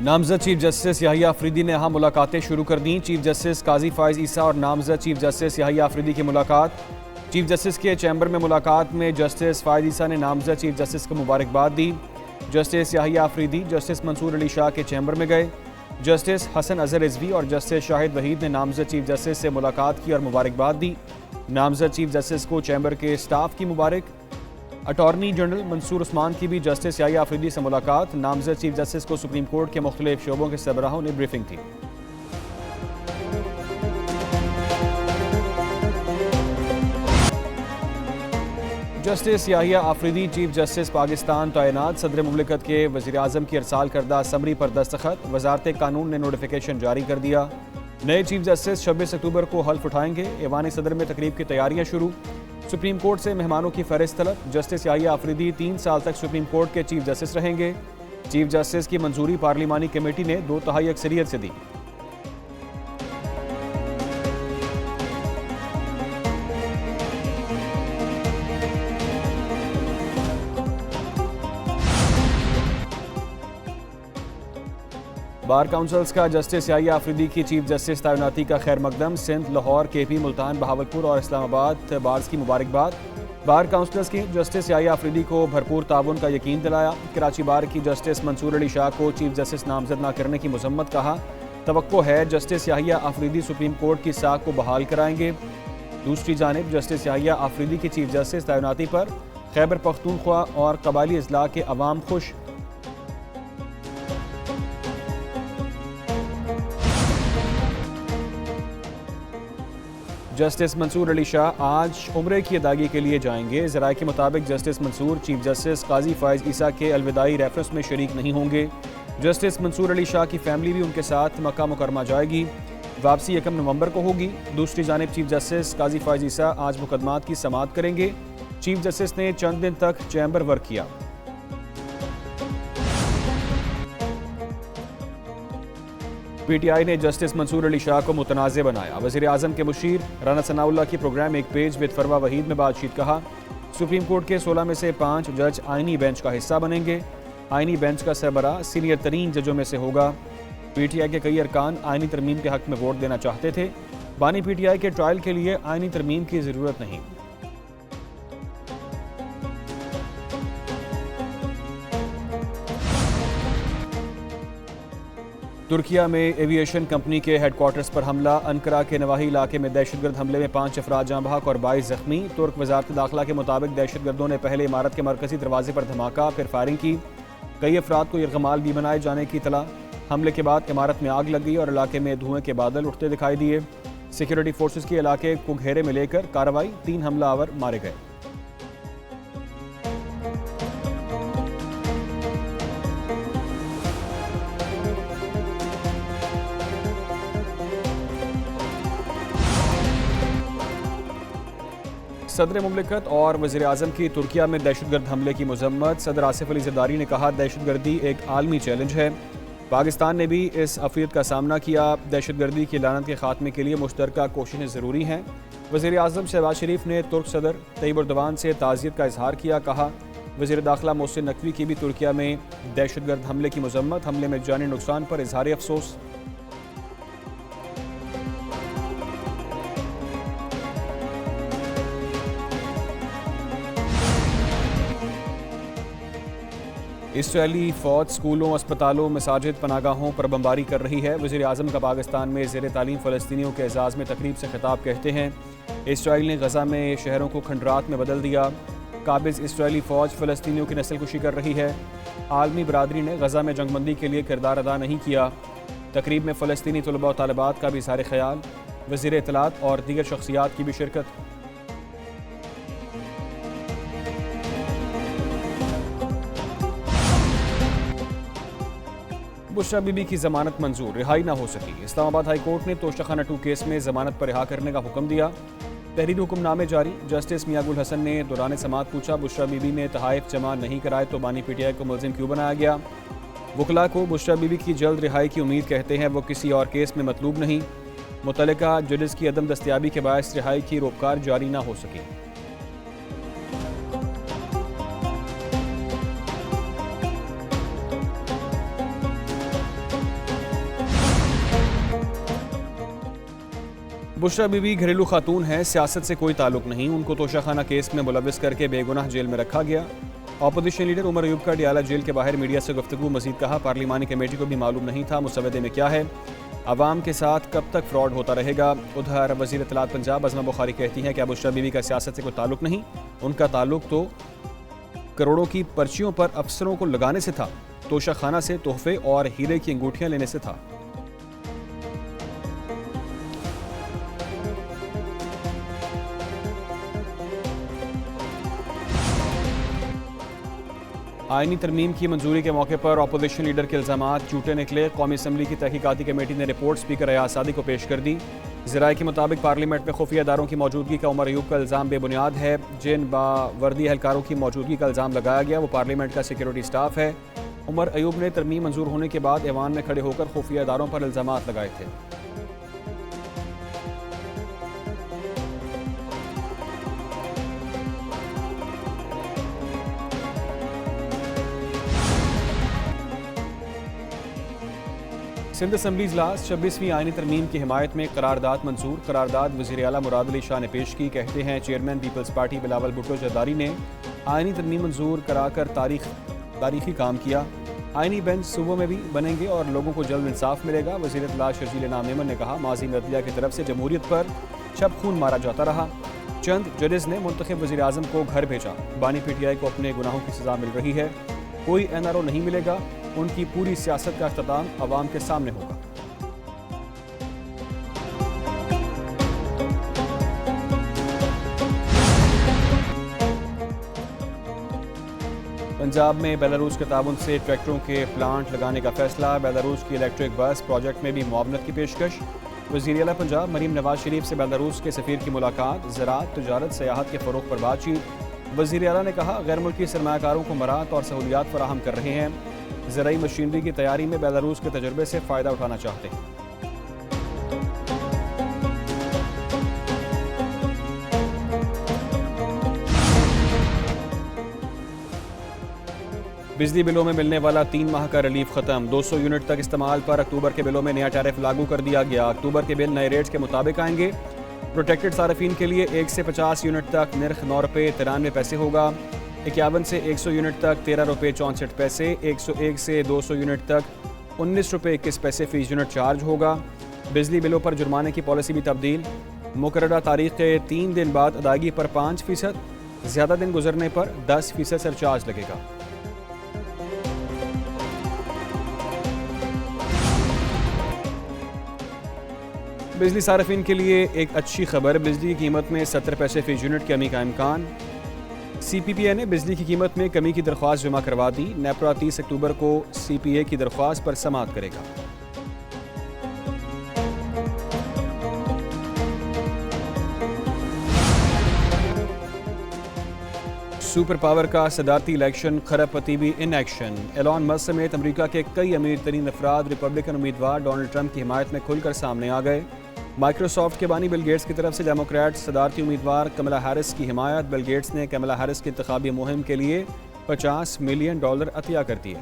नामजद chief justice Yahya Afridi ने अहम मुलाकातें शुरू कर दी। चीफ जस्टिस काजी फाइज ईसा और नामजद चीफ जस्टिस याहिया अफरीदी की मुलाकात। चीफ जस्टिस के चैम्बर में मुलाकात में जस्टिस फाइज ईसा ने नामजद चीफ जस्टिस को मुबारकबाद दी। जस्टिस याहिया अफरीदी जस्टिस मंसूर अली शाह के चैम्बर में गए। जस्टिस हसन अजहर रिजवी और जस्टिस शाहिद वहीद ने नामजद चीफ जस्टिस से मुलाकात की और मुबारकबाद दी। नामजद चीफ जस्टिस को चैम्बर के स्टाफ की मुबारक। अटॉर्नी जनरल मंसूर उस्मान की भी जस्टिस याहिया अफरीदी से मुलाकात। नामजद चीफ जस्टिस को सुप्रीम कोर्ट के मुख्तलिफ शोबों के सरबराहों ने ब्रीफिंग की। Justice Yahya Afridi chief justice Pakistan तैनात। सदर मुमलिकत के वज़ीर आज़म की अरसाल करदा समरी पर दस्तखत। वजारत कानून ने नोटिफिकेशन जारी कर दिया। नए चीफ जस्टिस 26 अक्टूबर को हल्फ उठाएंगे। ऐवान सदर में तकरीब की तैयारियां शुरू। सुप्रीम कोर्ट से मेहमानों की फहरिस्त तलब। जस्टिस याहिया अफरीदी 3 साल तक सुप्रीम कोर्ट के चीफ जस्टिस रहेंगे। चीफ जस्टिस की मंजूरी पार्लिमानी कमेटी ने 2/3 अक्सरियत से दी। बार काउंसिल्स का जस्टिस याहिया अफरीदी की चीफ जस्टिस तैनाती का खैर मकदम। सिंध, लाहौर, KP, मुल्तान, बहावलपुर और इस्लामाबाद बार्स की मुबारकबाद। बार काउंसिलर्स की जस्टिस याहिया अफरीदी को भरपूर ताउन का यकीन दिलाया। कराची बार की जस्टिस मंसूर अली शाह को चीफ जस्टिस नामजद न करने की मजम्मत। कहा तवक्को है justice Yahya Afridi supreme court की साख को बहाल कराएंगे। दूसरी जानिब जस्टिस याहिया अफरीदी की चीफ जस्टिस तैनाती पर खैबर पख्तूनख्वा और कबायली अजला के अवाम खुश। जस्टिस मंसूर अली शाह आज उम्रे की अदायगी के लिए जाएंगे। ज़राए के मुताबिक जस्टिस मंसूर चीफ जस्टिस काजी फाइज ईसा के अलविदाई रेफरेंस में शरीक नहीं होंगे। जस्टिस मंसूर अली शाह की फैमिली भी उनके साथ मक्का मुकरमा जाएगी। वापसी 1 नवंबर को होगी। दूसरी जानिब चीफ जस्टिस काजी फाइज ईसा आज मुकदमात की समाअत करेंगे। चीफ जस्टिस ने चंद दिन तक चैम्बर वर्क किया। PTI ने जस्टिस मंसूर अली शाह को मुतनाज़ बनाया। वज़ीर आज़म के मुशीर राना सनाउल्लाह की प्रोग्राम एक पेज विद फरवा वहीद में बातचीत। कहा सुप्रीम कोर्ट के 16 में से 5 जज आइनी बेंच का हिस्सा बनेंगे। आइनी बेंच का सरबराह सीनियर तरीन जजों में से होगा। PTI के कई अरकान आइनी तरमीम के हक़ में वोट देना चाहते थे। बानी PTI के ट्रायल के लिए आइनी तरमीम की ज़रूरत नहीं। तुर्किया में एविएशन कंपनी के हेडक्वार्टर्स पर हमला। अनकरा के नवाही इलाके में दहशतगर्द हमले में 5 अफराद जाँ बहक और 22 जख्मी। तुर्क वजारत दाखिला के मुताबिक दहशतगर्दों ने पहले इमारत के मरकजी दरवाजे पर धमाका फिर फायरिंग की। कई अफराद को यरगमाल भी बनाए जाने की इतला। हमले के बाद इमारत में आग लग गई और इलाके में धुएं के बादल उठते दिखाई दिए। सिक्योरिटी फोर्सेज के इलाके को घेरे में लेकर कार्रवाई। 3 हमलावर मारे गए। सदर मुमलिकत और वज़ीर आज़म की तुर्किया में दहशतगर्द हमले की मजम्मत। सदर आसिफ अली ज़रदारी ने कहा दहशतगर्दी एक आलमी चैलेंज है। पाकिस्तान ने भी इस अफियत का सामना किया। दहशतगर्दी की लानत के खात्मे के लिए मुश्तरका कोशिशें ज़रूरी हैं। वज़ीर आज़म शहबाज शरीफ ने तुर्क सदर तैयब एर्दोगान से ताज़ियत का इजहार किया। कहा वज़ीर दाखिला मोहसिन नकवी की भी तुर्किया में दहशतगर्द हमले की मजम्मत। हमले में जानी नुकसान पर इजहार अफसोस। इसराइली फ़ौज स्कूलों, अस्पतालों, मसाजिद, पनागाहों पर बमबारी कर रही है। वज़ीर आज़म का पाकिस्तान में ज़ेर तालीम फ़लस्तीनियों के एजाज़ में तकरीब से खिताब कहते हैं इसराइल ने गज़ा में शहरों को खंडरात में बदल दिया। काबिज़ इसराइली फ़ौज फ़लस्तीनियों की नस्ल कुशी कर रही है। आलमी बरादरी ने गज़ा में जंगबंदी के लिए किरदार अदा नहीं किया। तकरीब में फ़लस्तीनी तलबा और तालिबात का भी इज़हार ख्याल। वज़ीर इत्तलात और दीगर शख्सियात की भी शिरकत। बुशरा बीबी की जमानत मंजूर, रिहाई ना हो सकी। इस्लामाबाद हाई कोर्ट ने तोशाखाना 2 केस में जमानत पर रिहा करने का हुक्म दिया। तहरीरी हुक्मनामे जारी। जस्टिस मियां गुल हसन ने दौरान समाअत पूछा बुशरा बीबी ने तहाइफ जमा नहीं कराए तो बानी PTI को मुलजिम क्यों बनाया गया। वकला को बुशरा बीबी की जल्द रिहाई की उम्मीद कहते हैं। वो किसी और केस में मतलूब नहीं। मुतल्लिका जजेस की अदम दस्तयाबी के बायस रिहाई की रोककार जारी ना हो सकी। बुशरा बीबी घरेलू खातून है, सियासत से कोई ताल्लुक नहीं। उनको तोशाखाना केस में मुलविस करके बेगुनाह जेल में रखा गया। अपोजिशन लीडर उमर अयूब का डियाला जेल के बाहर मीडिया से गुफ्तगू। मजीद कहा, पार्लिमानी कमेटी को भी मालूम नहीं था मुसवदे में क्या है। आवाम के साथ कब तक फ्रॉड होता रहेगा। उधर वज़ीर इत्तलात पंजाब अज़मा बुखारी कहती हैं कि बुशरा बीबी का सियासत से कोई ताल्लुक नहीं, उनका ताल्लुक तो करोड़ों की पर्चियों पर अफसरों को लगाने से था, तोशाखाना से तोहफे और हीरे की अंगूठियां लेने से था। आईनी तरमीम की मंजूरी के मौके पर अपोजिशन लीडर के इल्ज़ामात झूठे निकले। कौमी असम्बली की तहकीकाती कमेटी ने रिपोर्ट स्पीकर अयाज सादी को पेश कर दी। ज़राए के मुताबिक पार्लियामेंट में खुफिया इदारों की मौजूदगी का उमर अयूब का इल्ज़ाम बेबुनियाद है। जिन बावर्दी एहलकारों की मौजूदगी का इल्ज़ाम लगाया गया वो पार्लियामेंट का सिक्योरिटी स्टाफ है। उमर अयूब ने तरमीम मंजूर होने के बाद ऐवान में खड़े होकर खुफिया इदारों पर इल्ज़ामात लगाए थे। सिंध असम्बली इजलास 26वीं आईनी तरमीम की हिमायत में करारदाद मंजूर। करारदाद वज़ीर आला मुराद अली शाह ने पेश की। कहते हैं चेयरमैन पीपल्स पार्टी बिलावल भुट्टो जरदारी ने आईनी तरमीम मंजूर कराकर तारीखी काम किया। आईनी बेंच सूबों में भी बनेंगे और लोगों को जल्द इंसाफ मिलेगा। वज़ीर इत्तलात शर्जील इनाम मेमन ने कहा, माजी में अदलिया की तरफ से जमहूरियत पर शब खून मारा जाता रहा। चंद जजेस ने मुंतखब वज़ीर आज़म को घर भेजा। बानी PTI को अपने गुनाहों की सज़ा मिल रही है। कोई NRO नहीं मिलेगा। उनकी पूरी सियासत का इख्तिताम अवाम के सामने होगा। पंजाब में बेलारूस के ताउन से ट्रैक्टरों के प्लांट लगाने का फैसला। बेलारूस की इलेक्ट्रिक बस प्रोजेक्ट में भी मुआवनत की पेशकश। वज़ीर आला पंजाब मरीम नवाज शरीफ से बेलारूस के सफ़ीर की मुलाकात। ज़राअत, तिजारत, सयाहत के फ़रोग़ पर बातचीत। वज़ीर आला ने कहा, गैर मुल्की सरमायाकारों को मराहत और सहूलियात फराहम कर रहे हैं। ज़राई मशीनरी की तैयारी में बेलारूस के तजुर्बे से फ़ायदा उठाना चाहते हैं। बिजली बिलों में मिलने वाला 3 माह का रिलीफ खत्म। 200 यूनिट तक इस्तेमाल पर अक्टूबर के बिलों में नया टैरिफ लागू कर दिया गया। अक्टूबर के बिल नए रेट्स के मुताबिक आएंगे। प्रोटेक्टेड सार्फिन के लिए 1 से 50 यूनिट तक निर्ख 9 रुपये 93 पैसे होगा। 51 से 100 यूनिट तक 13 रुपये 64 पैसे। 101 से 200 यूनिट तक 19 रुपये 21 पैसे फ़ीस यूनिट चार्ज होगा। बिजली बिलों पर जुर्माने की पॉलिसी भी तब्दील। मुकर्ररा तारीख के 3 दिन बाद अदायगी पर 5%, ज़्यादा दिन गुजरने पर 10% सरचार्ज लगेगा। बिजली सार्फिन के लिए एक अच्छी खबर, बिजली की कीमत में 70 पैसे फ़ी यूनिट की कमी का इम्कान। CPPA ने बिजली की कीमत में कमी की दरख्वास्त जमा करवा दी। नेपरा 30 अक्टूबर को CPA की दरख्वास्त पर समाअत करेगा। सुपर पावर का सदारती इलेक्शन, खरबपति भी इन एक्शन। एलॉन मस्क समेत अमेरिका के कई अमीर तरीन अफराद रिपब्लिकन उम्मीदवार डोनाल्ड ट्रंप की हिमायत में खुलकर सामने आ गए। माइक्रोसॉफ्ट के बानी बिल गेट्स की तरफ से डेमोक्रेट सदारती उम्मीदवार कमला हैरिस की हिमायत। बिल गेट्स ने कमला हैरिस की इंतखाबी मुहिम के लिए $50 मिलियन अतिया कर दिए।